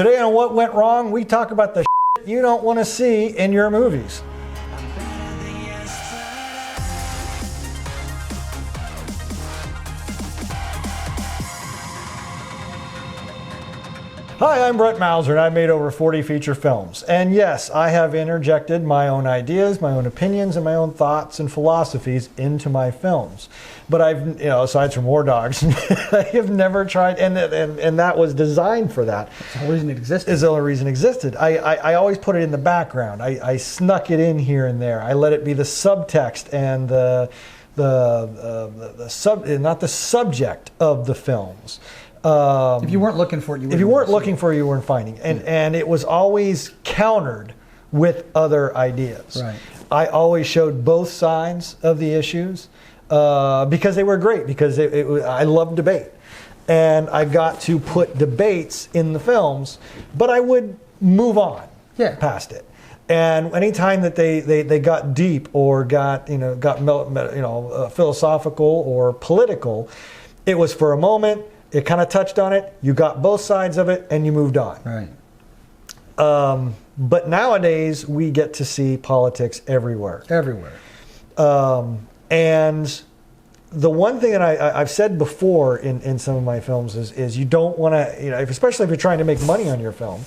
Today on What Went Wrong, we talk about the shit you don't want to see in your movies. Hi, I'm Brett Mauser, and I've made over 40 feature films. And yes, I have interjected my own ideas, my own opinions, and my own thoughts and philosophies into my films. But I've, aside from War Dogs, I have never tried, and that was designed for that. It's the whole reason it existed. Is the only reason it existed. I always put it in the background. I snuck it in here and there. I let it be the subtext and not the subject of the films. If you weren't looking for it, you weren't finding it. And it was always countered with other ideas. Right. I always showed both sides of the issues because they were great, because I love debate. And I got to put debates in the films, but I would move on past it. And anytime that they got deep or got philosophical or political, it was for a moment. It kind of touched on it. You got both sides of it, and you moved on. Right. But nowadays, we get to see politics everywhere. Everywhere. And the one thing that I've said before in some of my films is you don't want to, especially if you're trying to make money on your film,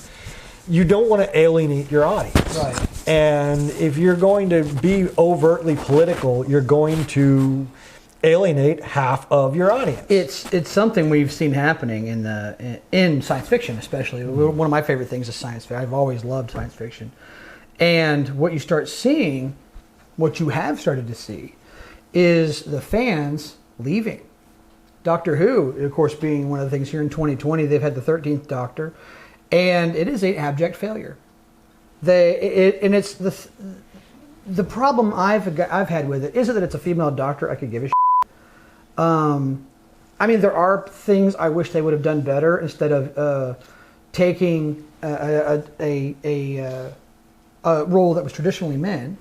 you don't want to alienate your audience. Right. And if you're going to be overtly political, you're going to alienate half of your audience. It's something we've seen happening in science fiction, especially. One of my favorite things is science fiction. I've always loved science fiction. And what you have started to see, is the fans leaving. Doctor Who, of course, being one of the things here in 2020, they've had the 13th Doctor, and it is an abject failure. It's the problem I've had with it isn't that it's a female doctor. I could give a shit. There are things I wish they would have done better instead of taking a role that was traditionally men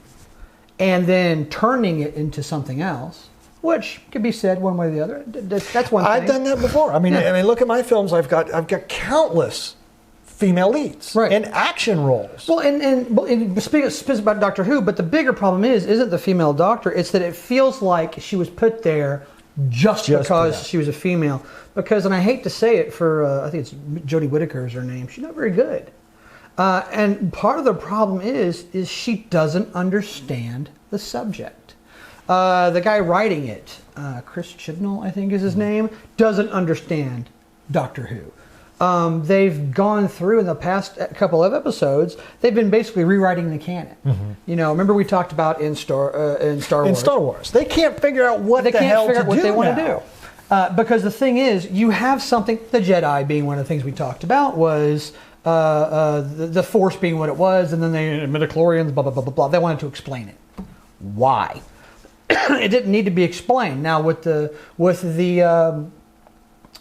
and then turning it into something else, which could be said one way or the other. That's one thing. I've done that before. Look at my films. I've got countless female leads in action roles. Well, and speaking about Doctor Who, but the bigger problem isn't the female doctor. It's that it feels like she was put there just because she was a female. Because, and I hate to say it I think it's Jodie Whittaker is her name. She's not very good. And part of the problem is she doesn't understand the subject. The guy writing it, Chris Chibnall, I think is his name, doesn't understand Doctor Who. They've gone through in the past couple of episodes. They've been basically rewriting the canon. Mm-hmm. Remember we talked about in Star Wars. In Star Wars, they can't figure out what they want to do. Because the thing is, you have something. The Jedi being one of the things we talked about was the Force being what it was, and then the midichlorians, blah blah blah blah blah. They wanted to explain it. Why? It didn't need to be explained. Now with the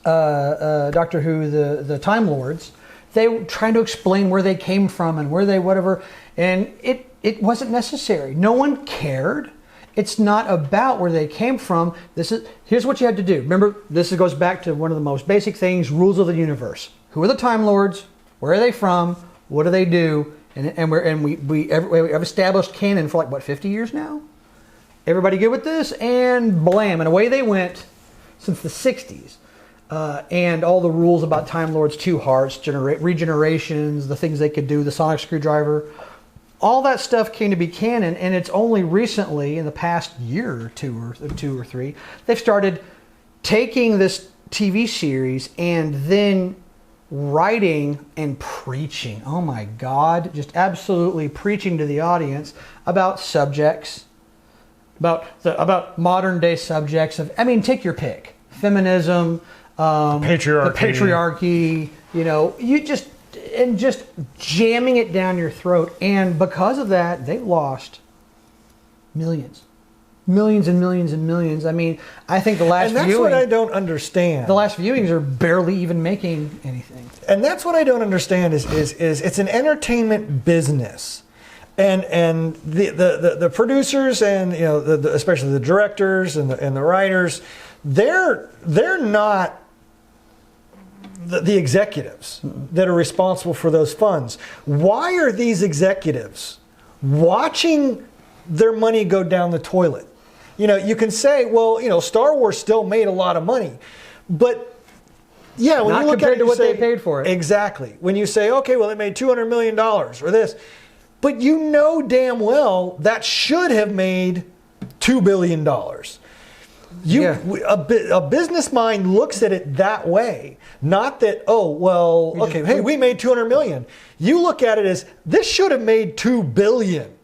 Doctor Who, the Time Lords, they were trying to explain where they came from and where they whatever, and it wasn't necessary. No one cared. It's not about where they came from. Here's what you had to do. Remember, this goes back to one of the most basic things: rules of the universe. Who are the Time Lords? Where are they from? What do they do? And we've established canon for 50 years now. Everybody good with this? And blam, and away they went since the 60s. And all the rules about Time Lords, Two Hearts, regenerations, the things they could do, the sonic screwdriver, all that stuff came to be canon, and it's only recently, in the past year or two or three, they've started taking this TV series and then writing and preaching. Oh my God, just absolutely preaching to the audience about subjects, about modern day subjects take your pick. Feminism, patriarchy. The patriarchy, just jamming it down your throat. And because of that, they lost millions and millions and millions. I think the last and that's what I don't understand. The last viewings are barely even making anything. And that's what I don't understand is it's an entertainment business. And the producers and especially the directors and the writers, they're not the executives that are responsible for those funds. Why are these executives watching their money go down the toilet? You know, you can say, well, you know, Star Wars still made a lot of money, but yeah, when Not you look compared at it, to you what say, they paid for it. Exactly. When you say, okay, well, they made $200 million or this, but you know damn well that should have made $2 billion. Yeah. A business mind looks at it that way, not that, oh, well, okay, hey, we made 200 million. You look at it as, this should have made 2 billion.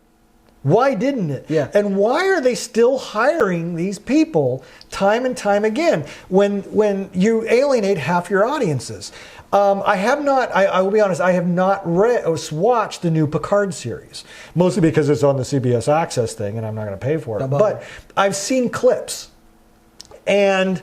Why didn't it? Yeah. And why are they still hiring these people time and time again when you alienate half your audiences? I will be honest, I have not watched the new Picard series, mostly because it's on the CBS Access thing and I'm not going to pay for it. But I've seen clips. And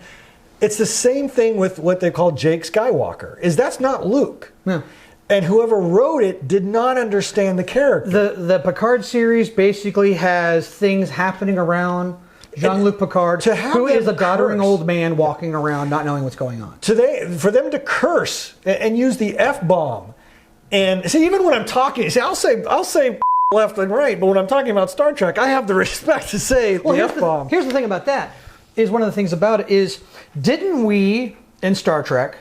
it's the same thing with what they call Jake Skywalker, is that's not Luke. Yeah. And whoever wrote it did not understand the character. The Picard series basically has things happening around Jean-Luc Picard, who is a doddering old man walking around not knowing what's going on. For them to curse and use the F-bomb, and see, even when I'm talking, see, I'll say left and right, but when I'm talking about Star Trek, I have the respect to say the F-bomb. Here's the thing about that. Is one of the things about it is, didn't we in Star Trek,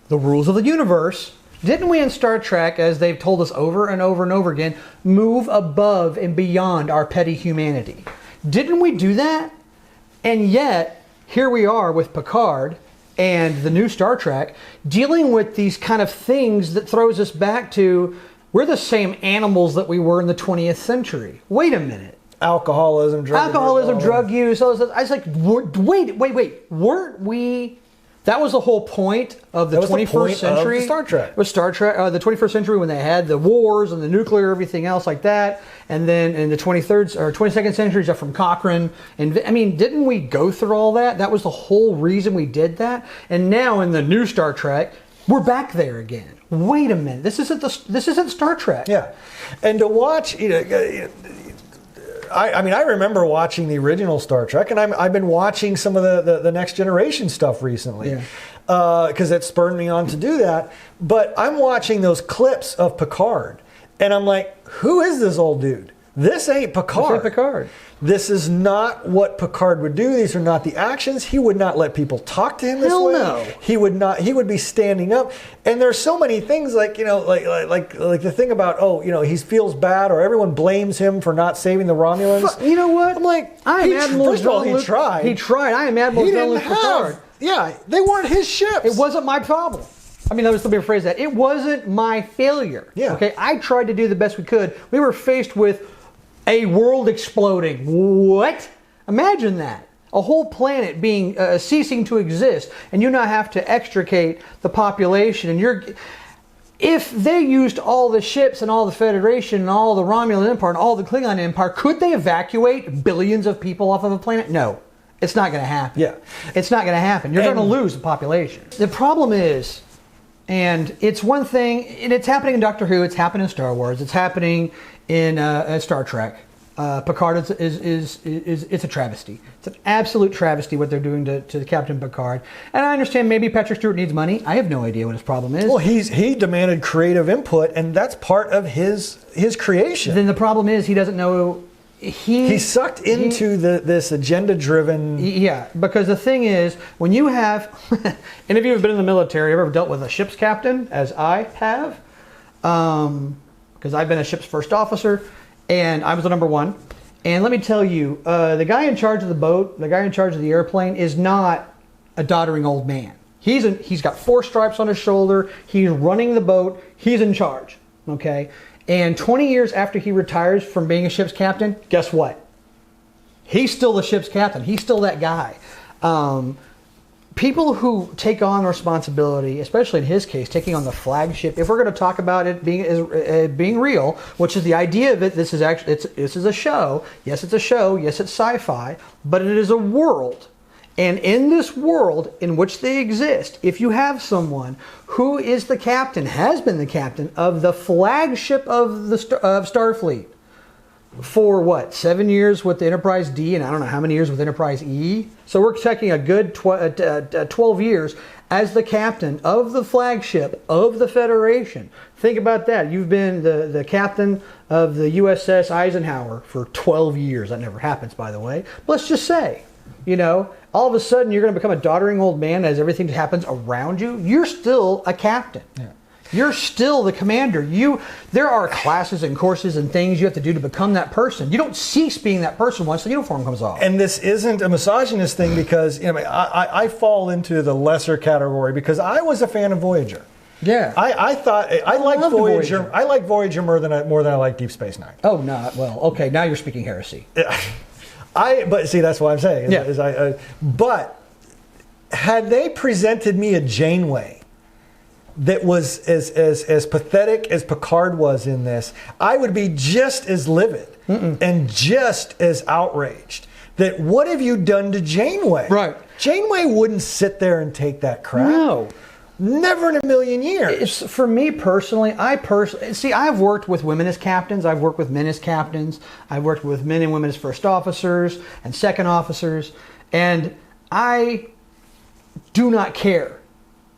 the rules of the universe, didn't we in Star Trek, as they've told us over and over and over again, move above and beyond our petty humanity? Didn't we do that? And yet, here we are with Picard and the new Star Trek, dealing with these kind of things that throws us back to, we're the same animals that we were in the 20th century. Wait a minute. Alcoholism, drug use. I was like, wait. Weren't we? That was the whole point of the 21st century. Of Star Trek. It was Star Trek, the 21st century, when they had the wars and the nuclear, everything else like that. And then in the 23rd or 22nd century, stuff from Cochrane. And I mean, didn't we go through all that? That was the whole reason we did that. And now in the new Star Trek, we're back there again. Wait a minute. This isn't Star Trek. Yeah, and to watch, I remember watching the original Star Trek, and I've been watching some of the Next Generation stuff recently, because it spurred me on to do that. But I'm watching those clips of Picard, and I'm like, who is this old dude? This ain't Picard. This is not what Picard would do. These are not the actions. He would not let people talk to him this way. No. He would not. He would be standing up. And there's so many things like the thing about he feels bad or everyone blames him for not saving the Romulans. You know what? I'm like, first of all, he tried. He tried. I am Admiral Jean-Luc Picard. Yeah, they weren't his ships. It wasn't my problem. I mean, let me rephrase that. It wasn't my failure. Yeah. Okay. I tried to do the best we could. We were faced with a world exploding. What? Imagine that. A whole planet being ceasing to exist, and you now have to extricate the population. And if they used all the ships and all the Federation and all the Romulan Empire and all the Klingon Empire, could they evacuate billions of people off of a planet? No. It's not going to happen. Yeah. It's not going to happen. You're going to lose the population. The problem is, and it's one thing, and it's happening in Doctor Who, it's happening in Star Wars, it's happening in Star Trek. Picard is it's a travesty. It's an absolute travesty what they're doing to Captain Picard. And I understand maybe Patrick Stewart needs money. I have no idea what his problem is. Well, he demanded creative input, and that's part of his creation. Then the problem is he doesn't know. He's sucked into this agenda-driven. Yeah, because the thing is, when you have, any of you have been in the military, ever dealt with a ship's captain, as I have, because I've been a ship's first officer, and I was the number one. And let me tell you, the guy in charge of the boat, the guy in charge of the airplane, is not a doddering old man. He's got 4 stripes on his shoulder. He's running the boat. He's in charge. Okay. And 20 years after he retires from being a ship's captain, guess what? He's still the ship's captain. He's still that guy. People who take on responsibility, especially in his case, taking on the flagship, if we're going to talk about it being real, which is the idea of it, this is a show. Yes, it's a show. Yes, it's sci-fi, but it is a world. And in this world in which they exist, if you have someone who is the captain, has been the captain of the flagship of Starfleet, for what, 7 years with the Enterprise D and I don't know how many years with Enterprise E. So we're taking a good 12 years as the captain of the flagship of the Federation. Think about that. You've been the captain of the USS Eisenhower for 12 years. That never happens, by the way. But let's just say, you know, all of a sudden you're going to become a doddering old man as everything happens around you. You're still a captain. Yeah. You're still the commander. There are classes and courses and things you have to do to become that person. You don't cease being that person once the uniform comes off. And this isn't a misogynist thing because I fall into the lesser category because I was a fan of Voyager. Yeah, I thought I liked Voyager. I like Voyager more than I like Deep Space Nine. Oh no, well, okay, now you're speaking heresy. But see, that's what I'm saying. But had they presented me a Janeway that was as pathetic as Picard was in this, I would be just as livid and just as outraged. That what have you done to Janeway? Right. Janeway wouldn't sit there and take that crap. No. Never in a million years. For me personally, I've worked with women as captains. I've worked with men as captains. I've worked with men and women as first officers and second officers. And I do not care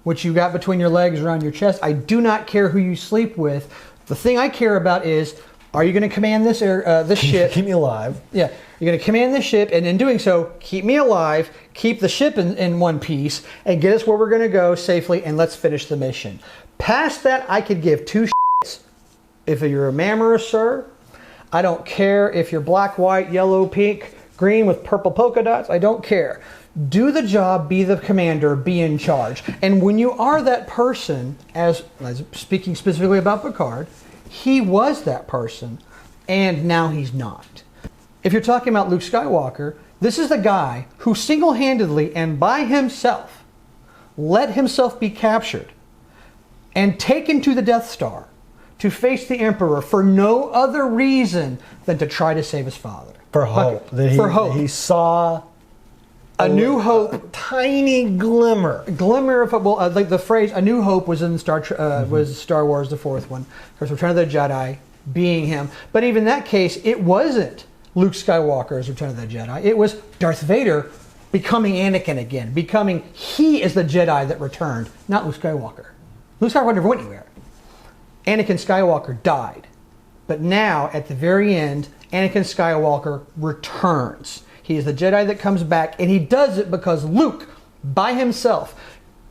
what you got between your legs around your chest. I do not care who you sleep with. The thing I care about is, are you going to command this ship? Keep me alive. Yeah. You're going to command the ship, and in doing so, keep me alive, keep the ship in one piece, and get us where we're going to go safely, and let's finish the mission. Past that, I could give two shits. If you're a ma'am or a sir, I don't care if you're black, white, yellow, pink, green with purple polka dots. I don't care. Do the job, be the commander, be in charge. And when you are that person, as speaking specifically about Picard, he was that person, and now he's not. If you're talking about Luke Skywalker, this is the guy who single-handedly and by himself let himself be captured and taken to the Death Star to face the Emperor for no other reason than to try to save his father. For hope. For hope. He saw a new hope. A tiny glimmer. Glimmer of hope. Well, like the phrase "a new hope" was in was Star Wars, the fourth one. Of course, Return of the Jedi being him. But even in that case, it wasn't Luke Skywalker's Return of the Jedi. It was Darth Vader becoming Anakin again. He is the Jedi that returned, not Luke Skywalker. Luke Skywalker never went anywhere. Anakin Skywalker died. But now, at the very end, Anakin Skywalker returns. He is the Jedi that comes back, and he does it because Luke, by himself,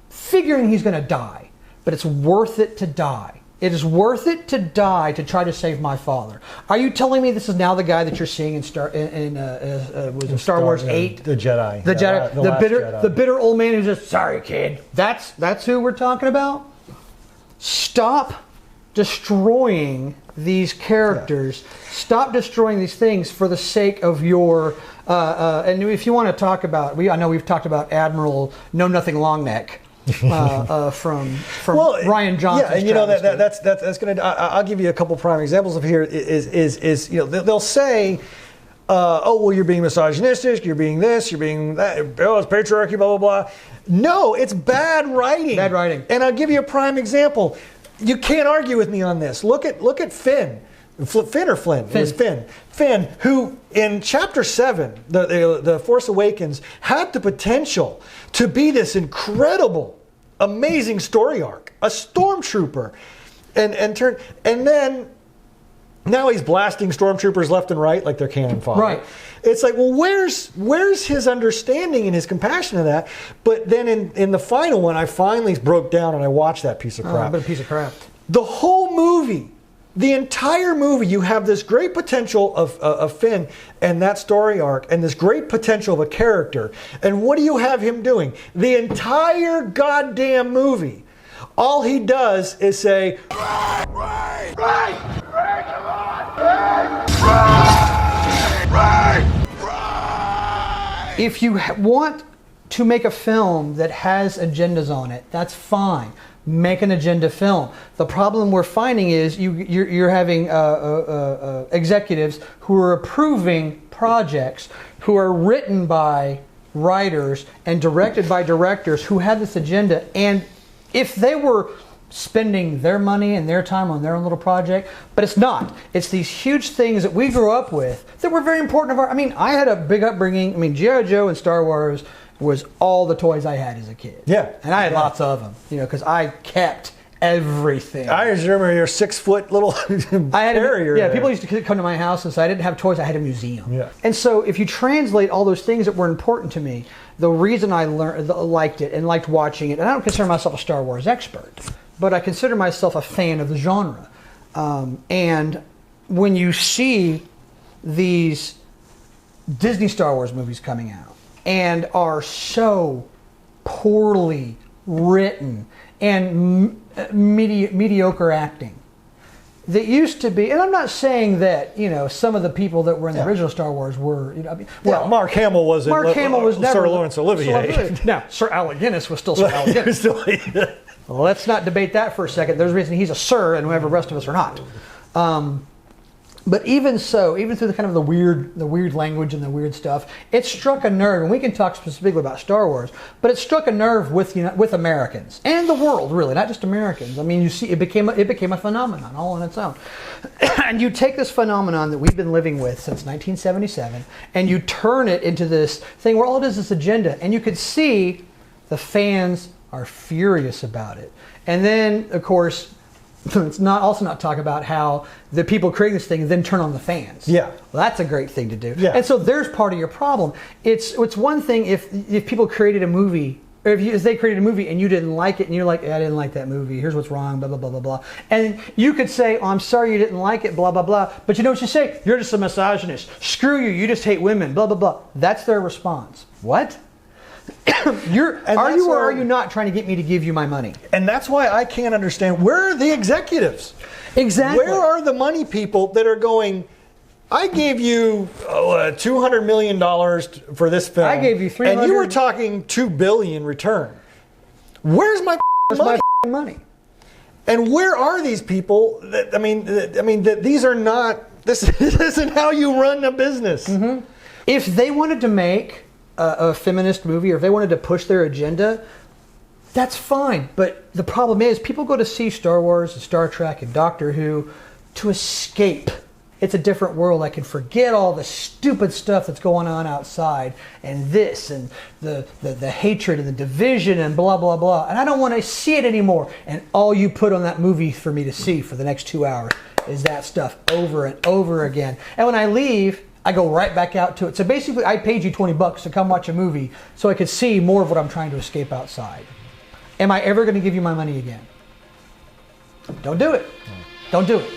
figuring he's going to die, but it's worth it to die. It is worth it to die to try to save my father. Are you telling me this is now the guy that you're seeing in Star Wars 8? The Jedi. The Jedi. The bitter Jedi. The bitter old man who's just, sorry, kid. That's who we're talking about? Stop destroying these characters. Yeah. Stop destroying these things for the sake of your... and if you want to talk about... I know we've talked about Admiral Know Nothing Longneck. From Ryan Johnson. Yeah, and you know that's going to. I'll give you a couple prime examples of here. Is you know they'll say, oh well, you're being misogynistic, you're being this, you're being that. Oh, it's patriarchy, blah blah blah. No, it's bad writing. Bad writing. And I'll give you a prime example. You can't argue with me on this. Look at Finn. Finn or Flynn? Finn. It was Finn. Finn, who in Chapter 7, the Force Awakens, had the potential to be this incredible, amazing story arc, a stormtrooper, and then now he's blasting stormtroopers left and right like they're cannon fodder. Right. It's like, well, where's his understanding and his compassion of that? But then in the final one, I finally broke down and I watched that piece of crap. But a piece of crap. The whole movie. The entire movie, you have this great potential of Finn and that story arc and this great potential of a character. And what do you have him doing? The entire goddamn movie, all he does is say, Ray, come on, Ray. If you want to make a film that has agendas on it, that's fine. Make an agenda film. The problem we're finding is you're having executives who are approving projects who are written by writers and directed by directors who have this agenda. And if they were spending their money and their time on their own little project, but it's not. It's these huge things that we grew up with that were very important. I had a big upbringing. G.I. Joe and Star Wars was all the toys I had as a kid. Yeah. And I had lots of them, because I kept everything. I just remember your 6-foot little terrier. Yeah, there. people used to come to my house and say I didn't have toys, I had a museum. Yeah. And so if you translate all those things that were important to me, the reason I liked it and liked watching it, and I don't consider myself a Star Wars expert, but I consider myself a fan of the genre. And when you see these Disney Star Wars movies coming out and are so poorly written and mediocre acting, that used to be, and I'm not saying that some of the people that were in the original Star Wars were, Mark Hamill wasn't. Mark Hamill was never Sir Laurence Olivier. Now, Sir Alec Guinness was still Sir Alec Guinness. Well, let's not debate that for a second. There's a reason he's a sir, and whoever the rest of us are not. But even so, even through the kind of the weird language and the weird stuff, it struck a nerve. And we can talk specifically about Star Wars, but it struck a nerve with Americans and the world, really, not just Americans. You see, it became a phenomenon all on its own. And you take this phenomenon that we've been living with since 1977, and you turn it into this thing where all it is this agenda, and you could see the fans are furious about it. And then, of course, it's not talk about how the people creating this thing then turn on the fans. Yeah. Well, that's a great thing to do. Yeah. And so there's part of your problem. It's one thing if people created a movie, or if they created a movie and you didn't like it, and you're like, I didn't like that movie, here's what's wrong, blah, blah, blah, blah, blah. And you could say, I'm sorry you didn't like it, blah, blah, blah. But you know what you say? You're just a misogynist. Screw you, you just hate women, blah, blah, blah. That's their response. What? Are you or are you not trying to get me to give you my money? And that's why I can't understand, where are the executives? Exactly. Where are the money people that are going, I gave you $200 million for this film. I gave you $300. And you were talking $2 billion return. Where's my money? And where are these people that, these are not, this isn't how you run a business. Mm-hmm. If they wanted to make a feminist movie, or if they wanted to push their agenda, that's fine. But the problem is, people go to see Star Wars and Star Trek and Doctor Who to escape. It's a different world. I can forget all the stupid stuff that's going on outside, and this, and the hatred and the division and blah, blah, blah. And I don't want to see it anymore. And all you put on that movie for me to see for the next 2 hours is that stuff over and over again. And when I leave, I go right back out to it. So basically, I paid you $20 to come watch a movie so I could see more of what I'm trying to escape outside. Am I ever going to give you my money again? Don't do it. Don't do it.